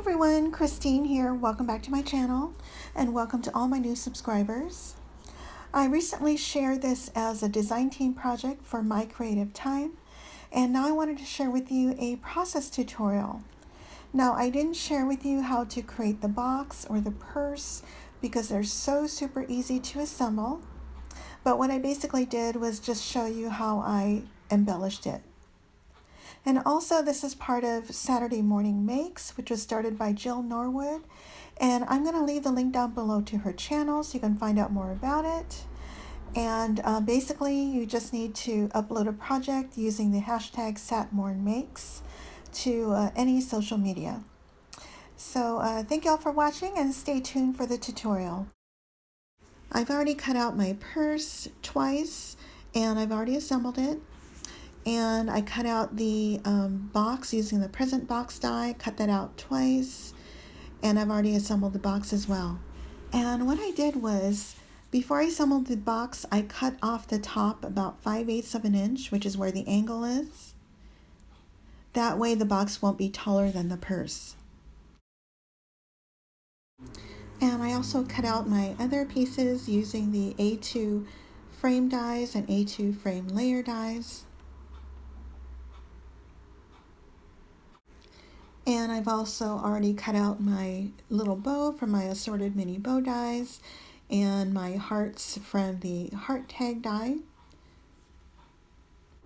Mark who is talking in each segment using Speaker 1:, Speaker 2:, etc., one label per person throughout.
Speaker 1: everyone, Christine here. Welcome back to my channel and welcome to all my new subscribers. I recently shared this as a design team project for My Creative Time, and now I wanted to share with you a process tutorial. Now, I didn't share with you how to create the box or the purse because they're so super easy to assemble, but what I basically did was just show you how I embellished it. And also, this is part of Saturday Morning Makes, which was started by Jill Norwood. And I'm going to leave the link down below to her channel so you can find out more about it. And basically, you just need to upload a project using the hashtag satmornmakes to any social media. So thank you all for watching and stay tuned for the tutorial. I've already cut out my purse twice and I've already assembled it. And I cut out the box using the present box die, cut that out twice, and I've already assembled the box as well. And what I did was, before I assembled the box, I cut off the top about 5/8 of an inch, which is where the angle is. That way the box won't be taller than the purse. And I also cut out my other pieces using the A2 frame dies and A2 frame layer dies. And I've also already cut out my little bow from my Assorted mini bow dies and my hearts from the heart tag die.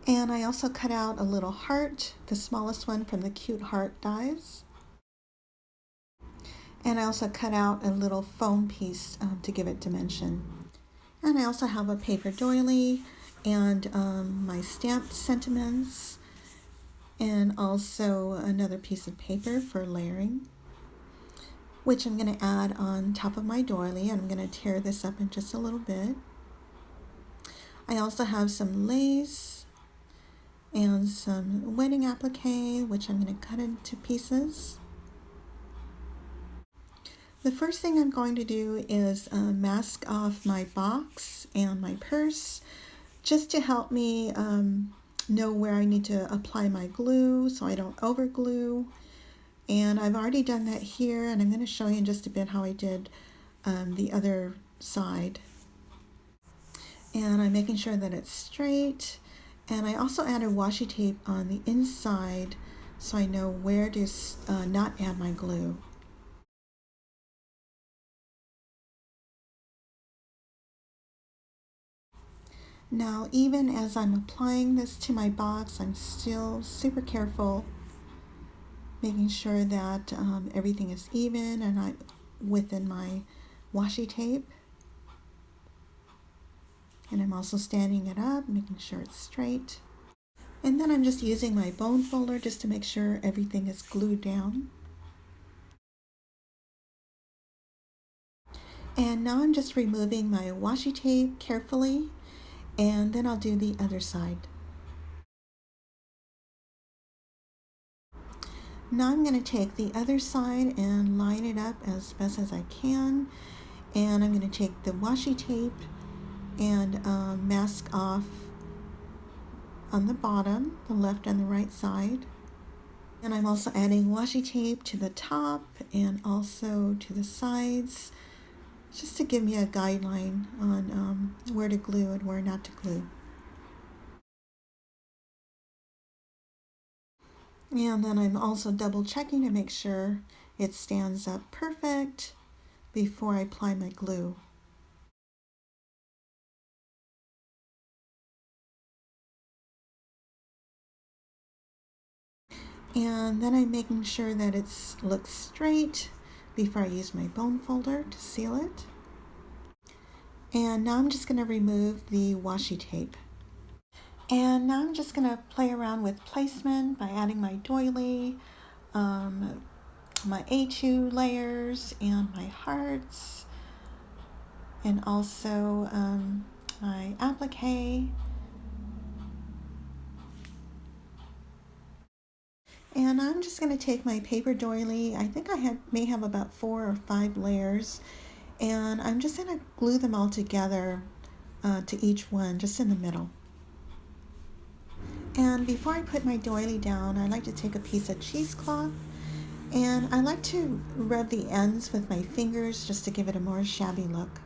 Speaker 1: And I also cut out a little heart, the smallest one from the cute heart dies. And I also cut out a little foam piece to give it dimension. And I also have a paper doily and my stamped sentiments, and also another piece of paper for layering, which I'm going to add on top of my doily. I'm going to tear this up in just a little bit. I also have some lace and some wedding applique, which I'm going to cut into pieces. The first thing I'm going to do is mask off my box and my purse, just to help me know where I need to apply my glue so I don't over glue. And I've already done that here, and I'm going to show you in just a bit how I did the other side. And I'm making sure that it's straight, and I also added washi tape on the inside so I know where to not add my glue. Now, even as I'm applying this to my box, I'm still super careful, making sure that everything is even and I'm within my washi tape. And I'm also standing it up, making sure it's straight. And then I'm just using my bone folder just to make sure everything is glued down. And now I'm just removing my washi tape carefully, and then I'll do the other side. Now I'm going to take the other side and line it up as best as I can, and I'm going to take the washi tape and mask off on the bottom, the left and the right side. And I'm also adding washi tape to the top and also to the sides, just to give me a guideline on where to glue and where not to glue. And then I'm also double checking to make sure it stands up perfect before I apply my glue. And then I'm making sure that it looks straight before I use my bone folder to seal it. And now I'm just going to remove the washi tape. And now I'm just going to play around with placement by adding my doily, my A2 layers, and my hearts, and also my applique. And I'm just going to take my paper doily. I think I may have about 4 or 5 layers, and I'm just going to glue them all together to each one, just in the middle. And before I put my doily down, I like to take a piece of cheesecloth And I like to rub the ends with my fingers just to give it a more shabby look.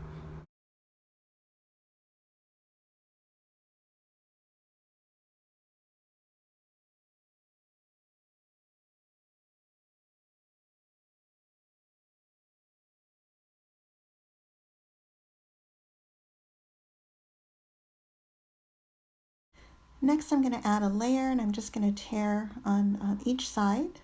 Speaker 1: Next I'm going to add a layer, and I'm just going to tear on each side.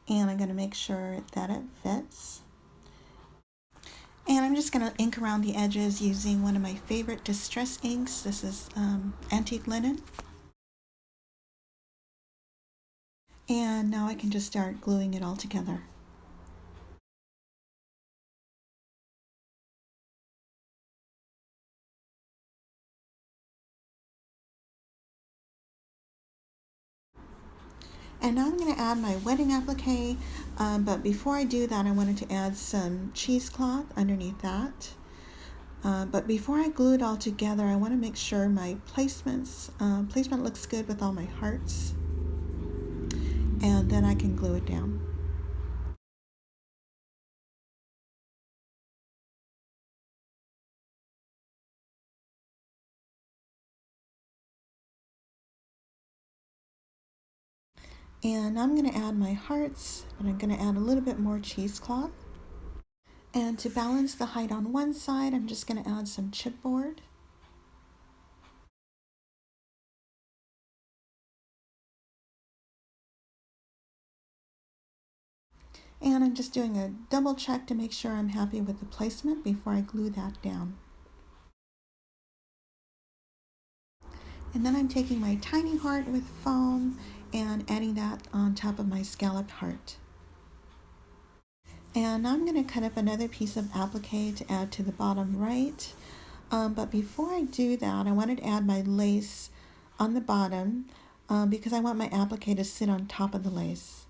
Speaker 1: And I'm going to make sure that it fits. And I'm just going to ink around the edges using one of my favorite distress inks. This is Antique Linen. And now I can just start gluing it all together. And now I'm going to add my wedding applique, but before I do that, I wanted to add some cheesecloth underneath that. But before I glue it all together, I want to make sure my placement looks good with all my hearts, and then I can glue it down. And I'm going to add my hearts, but I'm going to add a little bit more cheesecloth. And to balance the height on one side, I'm just going to add some chipboard. And I'm just doing a double check to make sure I'm happy with the placement before I glue that down. And then I'm taking my tiny heart with foam and adding that on top of my scalloped heart. And now I'm going to cut up another piece of applique to add to the bottom right. But before I do that, I wanted to add my lace on the bottom because I want my applique to sit on top of the lace.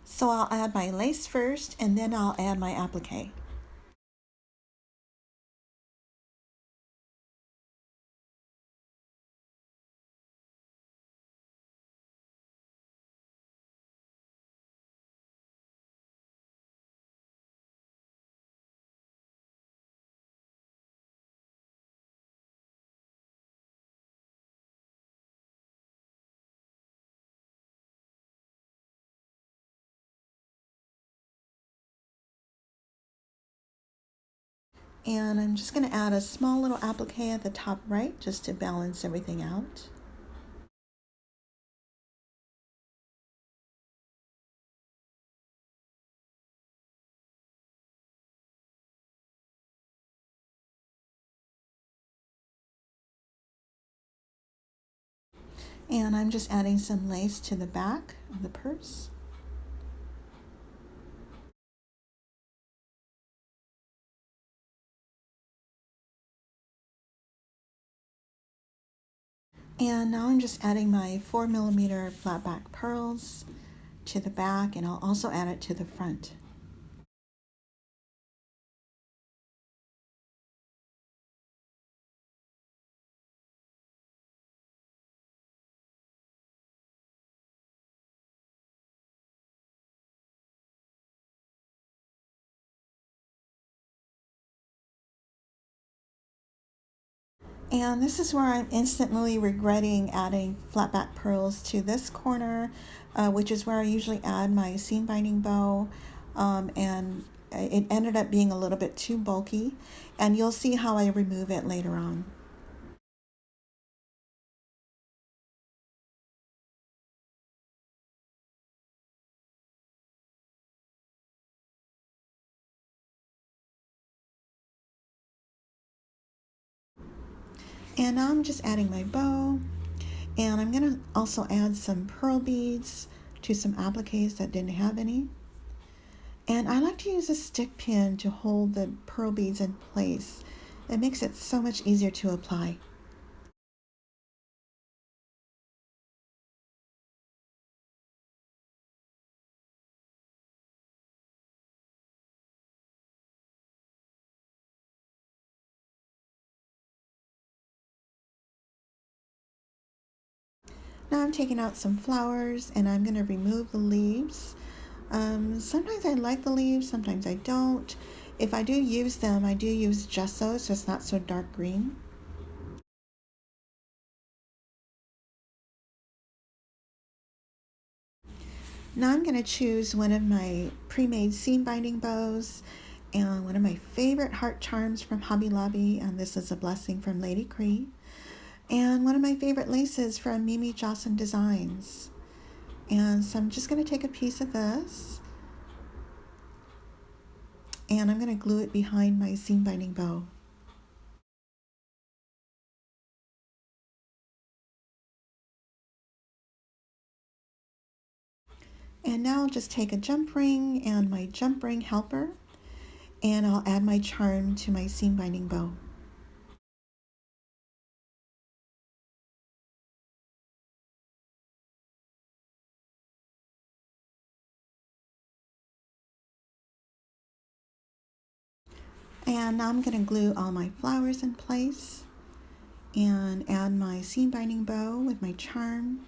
Speaker 1: So I'll add my lace first, and then I'll add my applique. And I'm just going to add a small little applique at the top right just to balance everything out. And I'm just adding some lace to the back of the purse. And now I'm just adding my 4mm flat back pearls to the back, and I'll also add it to the front. And this is where I'm instantly regretting adding flat back pearls to this corner, which is where I usually add my seam binding bow. And it ended up being a little bit too bulky, and you'll see how I remove it later on. And now I'm just adding my bow, and I'm going to also add some pearl beads to some appliques that didn't have any. And I like to use a stick pin to hold the pearl beads in place. It makes it so much easier to apply. Now I'm taking out some flowers and I'm going to remove the leaves. Sometimes I like the leaves, sometimes I don't. If I do use them, I do use gesso so it's not so dark green. Now I'm going to choose one of my pre-made seam binding bows and one of my favorite heart charms from Hobby Lobby, and this is a blessing from Lady Kre, and one of my favorite laces from Mimi Jocelyn Designs. And so I'm just going to take a piece of this and I'm going to glue it behind my seam binding bow. And now I'll just take a jump ring and my jump ring helper, and I'll add my charm to my seam binding bow. And now I'm going to glue all my flowers in place and add my seam binding bow with my charm.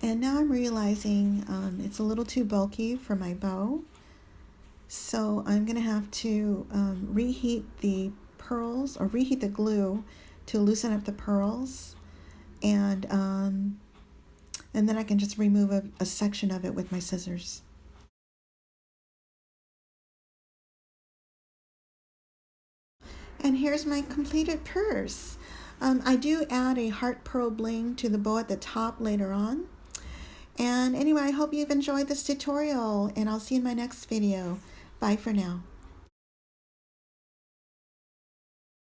Speaker 1: And now I'm realizing it's a little too bulky for my bow, so I'm going to have to reheat the pearls, or reheat the glue to loosen up the pearls, and then I can just remove a section of it with my scissors. And here's my completed purse. I do add a heart pearl bling to the bow at the top later on. And anyway, I hope you've enjoyed this tutorial, and I'll see you in my next video. Bye for now.